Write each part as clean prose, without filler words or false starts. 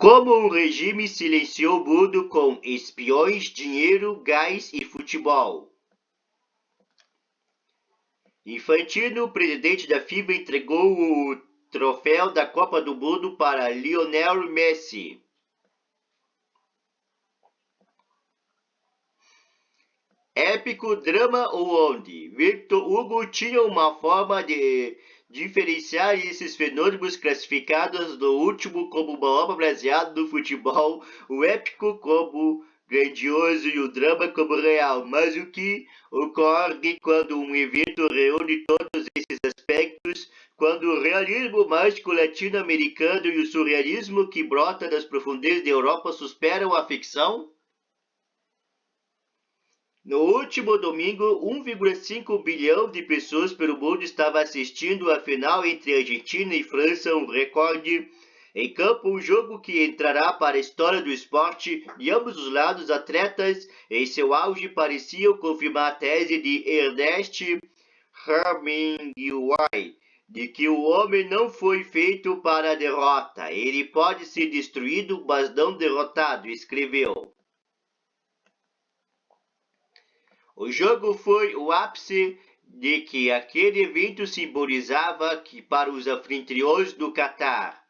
Como o regime silenciou o mundo com espiões, dinheiro, gás e futebol. Infantino, presidente da FIFA, entregou o troféu da Copa do Mundo para Lionel Messi. Épico drama ou onde? Victor Hugo tinha uma forma de diferenciar esses fenômenos classificados no último como uma obra baseada no futebol, o épico como grandioso e o drama como real. Mas o que ocorre quando um evento reúne todos esses aspectos? Quando o realismo mágico latino-americano e o surrealismo que brota das profundezas da Europa superam a ficção? No último domingo, 1,5 bilhão de pessoas pelo mundo estavam assistindo a final entre Argentina e França, um recorde em campo, um jogo que entrará para a história do esporte. De ambos os lados, atletas em seu auge pareciam confirmar a tese de Ernest Hemingway, de que o homem não foi feito para a derrota. Ele pode ser destruído, mas não derrotado, escreveu. O jogo foi o ápice de que aquele evento simbolizava que para os anfitriões do Catar,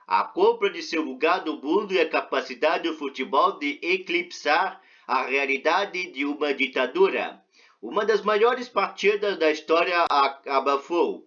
a compra de seu lugar no mundo e a capacidade do futebol de eclipsar a realidade de uma ditadura. Uma das maiores partidas da história abafou,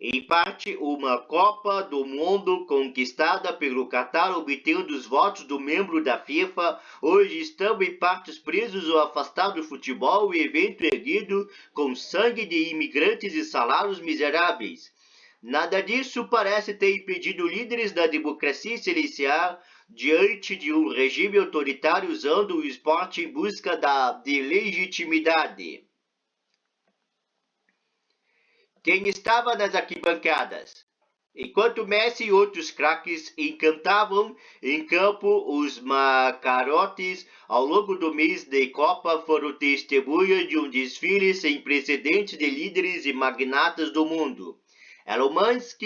em parte, uma Copa do Mundo conquistada pelo Catar, obtendo os votos do membro da FIFA. Hoje estamos em partes presos ou afastados do futebol, o evento erguido com sangue de imigrantes e salários miseráveis. Nada disso parece ter impedido líderes da democracia silenciar diante de um regime autoritário usando o esporte em busca de legitimidade. Quem estava nas arquibancadas? Enquanto Messi e outros craques encantavam em campo, os macarotes ao longo do mês de Copa foram testemunhas de um desfile sem precedentes de líderes e magnatas do mundo. Elon Musk,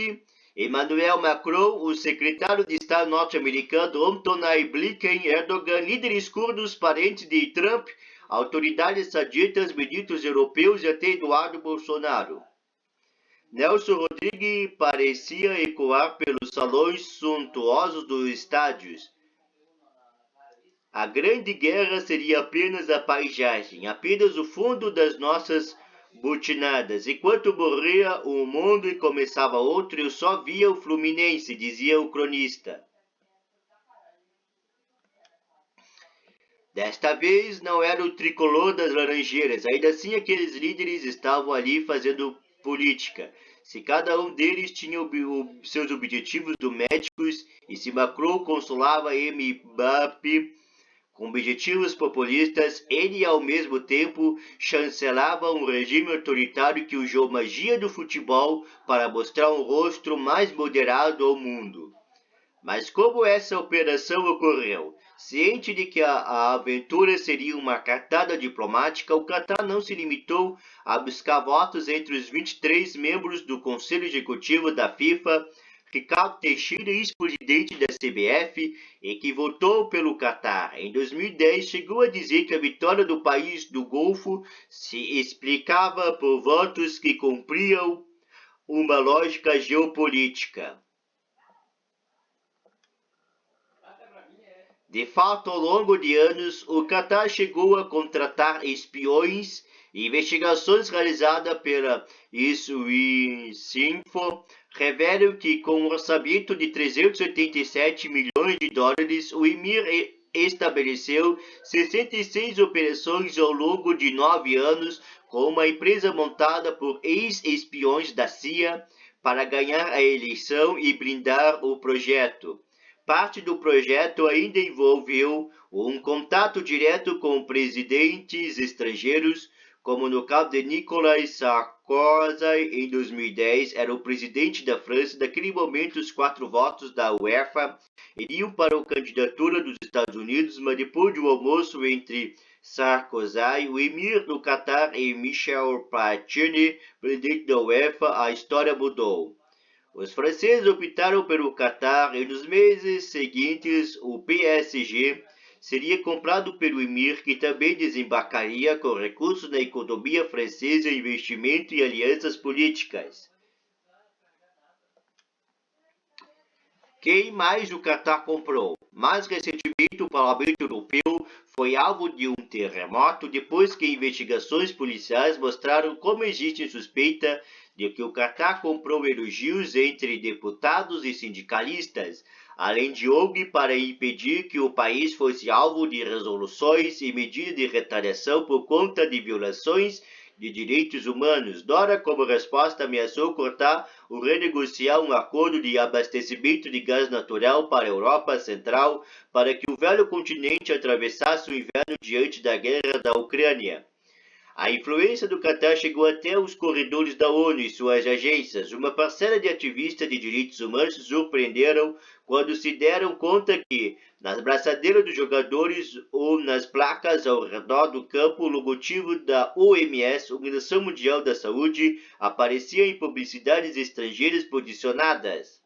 Emmanuel Macron, o secretário de Estado norte-americano Antony Blinken, Erdogan, líderes curdos parentes de Trump, autoridades sauditas, ministros europeus e até Eduardo Bolsonaro. Nelson Rodrigues parecia ecoar pelos salões suntuosos dos estádios. A grande guerra seria apenas a paisagem, apenas o fundo das nossas butinadas. Enquanto morria um mundo e começava outro, eu só via o Fluminense, dizia o cronista. Desta vez não era o tricolor das Laranjeiras, ainda assim aqueles líderes estavam ali fazendo política. Se cada um deles tinha seus objetivos domésticos e se Macron consolava Mbappé com objetivos populistas, ele ao mesmo tempo chancelava um regime autoritário que usou magia do futebol para mostrar um rosto mais moderado ao mundo. Mas como essa operação ocorreu? Ciente de que a aventura seria uma cartada diplomática, o Catar não se limitou a buscar votos entre os 23 membros do Conselho Executivo da FIFA. Ricardo Teixeira, ex-presidente da CBF, e que votou pelo Catar em 2010, chegou a dizer que a vitória do país do Golfo se explicava por votos que cumpriam uma lógica geopolítica. De fato, ao longo de anos, o Catar chegou a contratar espiões e investigações realizadas pela Iswinsinfo revelam que, com um orçamento de 387 milhões de dólares, o Emir estabeleceu 66 operações ao longo de 9 anos com uma empresa montada por ex-espiões da CIA para ganhar a eleição e blindar o projeto. Parte do projeto ainda envolveu um contato direto com presidentes estrangeiros, como no caso de Nicolas Sarkozy em 2010, era o presidente da França. Naquele momento, os 4 votos da UEFA iriam para a candidatura dos Estados Unidos, mas depois de um almoço entre Sarkozy, o emir do Catar e Michel Platini, presidente da UEFA, a história mudou. Os franceses optaram pelo Catar e nos meses seguintes o PSG seria comprado pelo Emir, que também desembarcaria com recursos na economia francesa, investimento e alianças políticas. Quem mais o Catar comprou? Mais recentemente, o Parlamento Europeu foi alvo de um terremoto depois que investigações policiais mostraram como existe suspeita de que o Catar comprou elogios entre deputados e sindicalistas, além de ONG para impedir que o país fosse alvo de resoluções e medidas de retaliação por conta de violações de direitos humanos. Dora, como resposta, ameaçou cortar ou renegociar um acordo de abastecimento de gás natural para a Europa Central para que o velho continente atravessasse o inverno diante da guerra da Ucrânia. A influência do Catar chegou até os corredores da ONU e suas agências. Uma parcela de ativistas de direitos humanos se surpreenderam quando se deram conta que, nas braçadeiras dos jogadores ou nas placas ao redor do campo, o logotipo da OMS, Organização Mundial da Saúde, aparecia em publicidades estrangeiras posicionadas.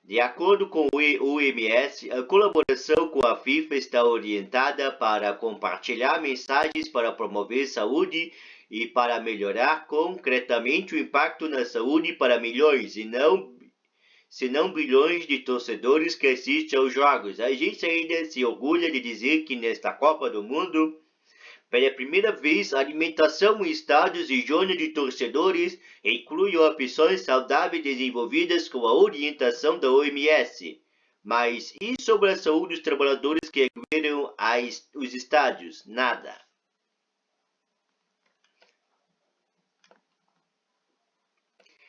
De acordo com o OMS, a colaboração com a FIFA está orientada para compartilhar mensagens para promover saúde e para melhorar concretamente o impacto na saúde para milhões, se não bilhões de torcedores que assistem aos jogos. A agência ainda se orgulha de dizer que nesta Copa do Mundo, pela primeira vez, a alimentação em estádios e zonas de torcedores inclui opções saudáveis desenvolvidas com a orientação da OMS. Mas e sobre a saúde dos trabalhadores que aglomeram os estádios? Nada.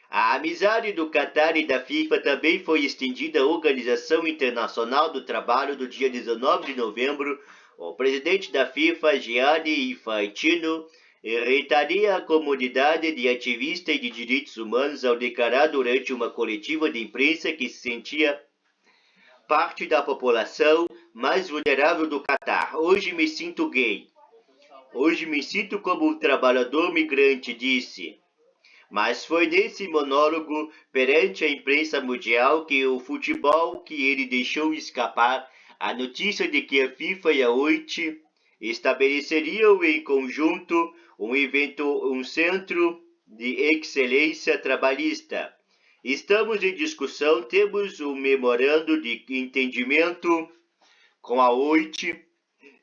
A amizade do Catar e da FIFA também foi estendida à Organização Internacional do Trabalho do dia 19 de novembro. O presidente da FIFA, Gianni Infantino, irritaria a comunidade de ativistas e de direitos humanos ao declarar durante uma coletiva de imprensa que se sentia parte da população mais vulnerável do Catar. Hoje me sinto gay. Hoje me sinto como um trabalhador migrante, disse. Mas foi nesse monólogo perante a imprensa mundial que o futebol que ele deixou escapar a notícia de que a FIFA e a OIT estabeleceriam em conjunto um centro de excelência trabalhista. Estamos em discussão, temos um memorando de entendimento com a OIT,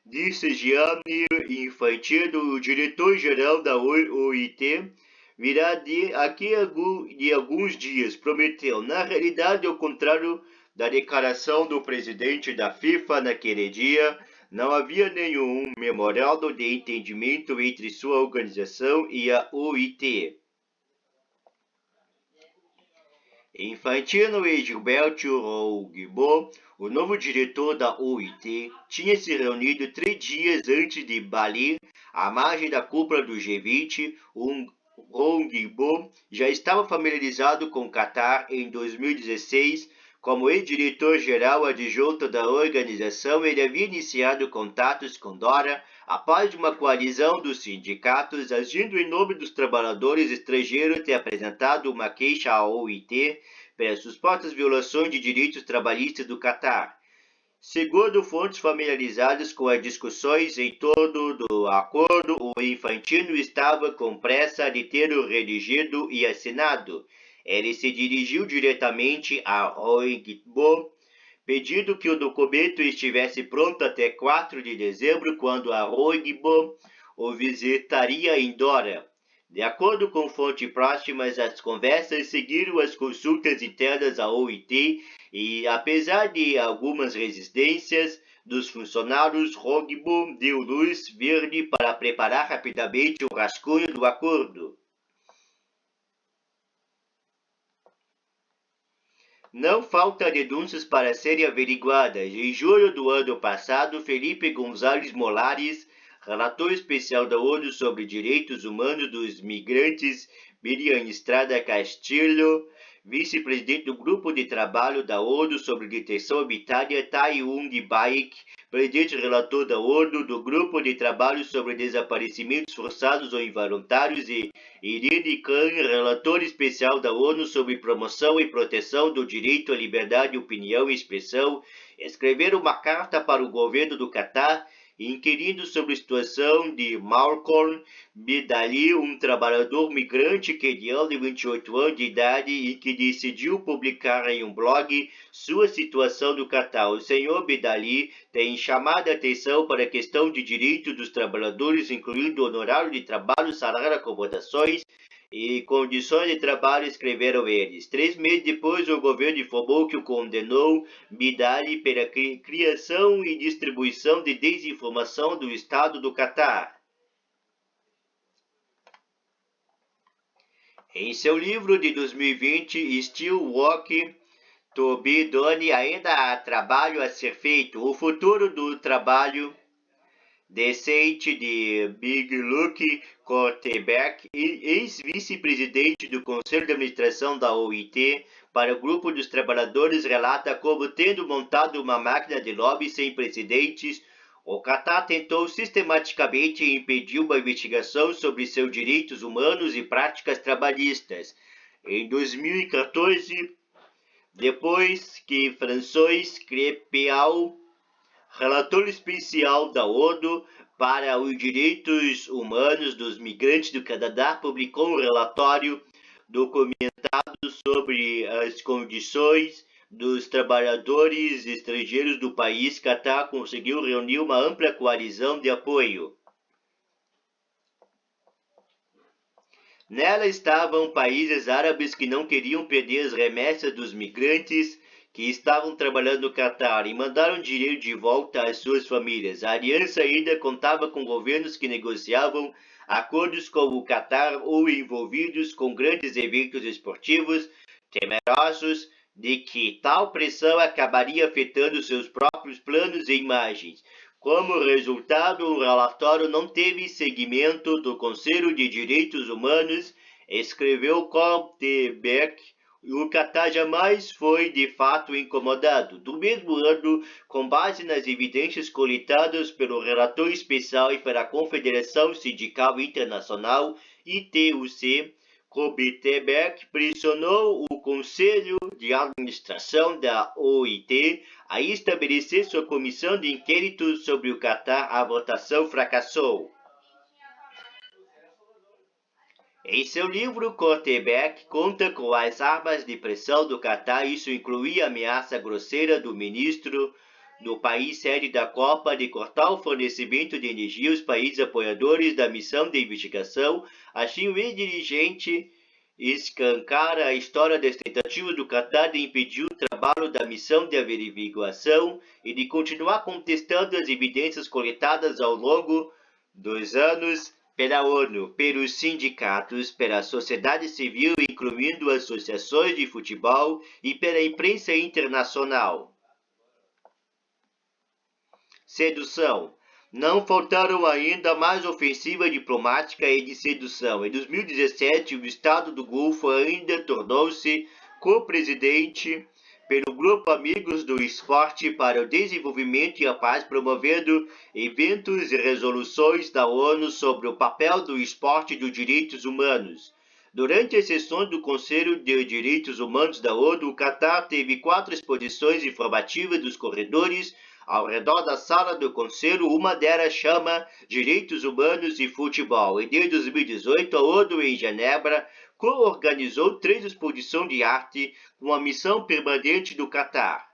disse Gianni Infantino, o diretor-geral da OIT, virá aqui de alguns dias, prometeu. Na realidade, ao contrário da declaração do presidente da FIFA naquele dia, não havia nenhum memorando de entendimento entre sua organização e a OIT. Infantino e Gilberto Rougibot, o novo diretor da OIT, tinha se reunido 3 dias antes de Bali, à margem da cúpula do G20. Rougibot já estava familiarizado com o Catar em 2016. Como ex-diretor-geral adjunto da organização, ele havia iniciado contatos com Dora após uma coalizão dos sindicatos, agindo em nome dos trabalhadores estrangeiros, ter apresentado uma queixa à OIT pelas supostas violações de direitos trabalhistas do Catar. Segundo fontes familiarizadas com as discussões em torno do acordo, o Infantino estava com pressa de ter-o redigido e assinado. Ele se dirigiu diretamente a Roigbo, pedindo que o documento estivesse pronto até 4 de dezembro, quando a Roigbo o visitaria em Dora. De acordo com fontes próximas, as conversas seguiram as consultas internas à OIT e, apesar de algumas resistências dos funcionários, Roigbo deu luz verde para preparar rapidamente o rascunho do acordo. Não falta denúncias para serem averiguadas. Em julho do ano passado, Felipe González Molares, relator especial da ONU sobre direitos humanos dos migrantes, Miriam Estrada Castilho, vice-presidente do Grupo de Trabalho da ONU sobre Detenção Arbitrária, Tai-Un Baik, presidente relator da ONU do Grupo de Trabalho sobre Desaparecimentos Forçados ou Involuntários, e Irene Khan, relator especial da ONU sobre promoção e proteção do direito à liberdade de opinião e expressão, escreveram uma carta para o governo do Catar inquirindo sobre a situação de Malcolm Bidali, um trabalhador migrante queniano de 28 anos de idade e que decidiu publicar em um blog sua situação no Catar. O senhor Bidali tem chamado a atenção para a questão de direitos dos trabalhadores, incluindo honorário de trabalho, salário, acomodações e condições de trabalho, escreveram eles. 3 meses depois, o governo informou que o condenou Bidali pela criação e distribuição de desinformação do Estado do Catar. Em seu livro de 2020, Still Walk to be Done, ainda há trabalho a ser feito. O futuro do trabalho decente de Big Luke Korteberg, ex-vice-presidente do Conselho de Administração da OIT, para o Grupo dos Trabalhadores, relata como, tendo montado uma máquina de lobby sem precedentes, o Catar tentou sistematicamente impedir uma investigação sobre seus direitos humanos e práticas trabalhistas. Em 2014, depois que François Crépéal, relator especial da ONU para os direitos humanos dos migrantes do Canadá, publicou um relatório documentado sobre as condições dos trabalhadores estrangeiros do país, Catar conseguiu reunir uma ampla coalizão de apoio. Nela estavam países árabes que não queriam perder as remessas dos migrantes que estavam trabalhando no Catar e mandaram dinheiro de volta às suas famílias. A aliança ainda contava com governos que negociavam acordos com o Catar ou envolvidos com grandes eventos esportivos, temerosos de que tal pressão acabaria afetando seus próprios planos e imagens. Como resultado, o relatório não teve seguimento do Conselho de Direitos Humanos, escreveu Korteberg. O Catar jamais foi de fato incomodado. Do mesmo ano, com base nas evidências coletadas pelo relator especial e pela Confederação Sindical Internacional, ITUC, Korteberg pressionou o Conselho de Administração da OIT a estabelecer sua comissão de inquérito sobre o Catar. A votação fracassou. Em seu livro, Korteberg conta com as armas de pressão do Catar. Isso incluía a ameaça grosseira do ministro do país sede da Copa de cortar o fornecimento de energia aos países apoiadores da missão de investigação. Assim, o ex-dirigente escancara a história das tentativas do Catar de impedir o trabalho da missão de averiguação e de continuar contestando as evidências coletadas ao longo dos anos pela ONU, pelos sindicatos, pela sociedade civil, incluindo associações de futebol, e pela imprensa internacional. Sedução. Não faltaram ainda mais ofensiva diplomática e de sedução. Em 2017, o Estado do Golfo ainda tornou-se co-presidente pelo Grupo Amigos do Esporte para o Desenvolvimento e a Paz, promovendo eventos e resoluções da ONU sobre o papel do esporte e dos direitos humanos. Durante as sessões do Conselho de Direitos Humanos da ONU, o Catar teve 4 exposições informativas dos corredores ao redor da sala do Conselho. Uma delas chama Direitos Humanos e Futebol. E desde 2018, a ONU em Genebra co-organizou 3 exposições de arte com a missão permanente do Catar.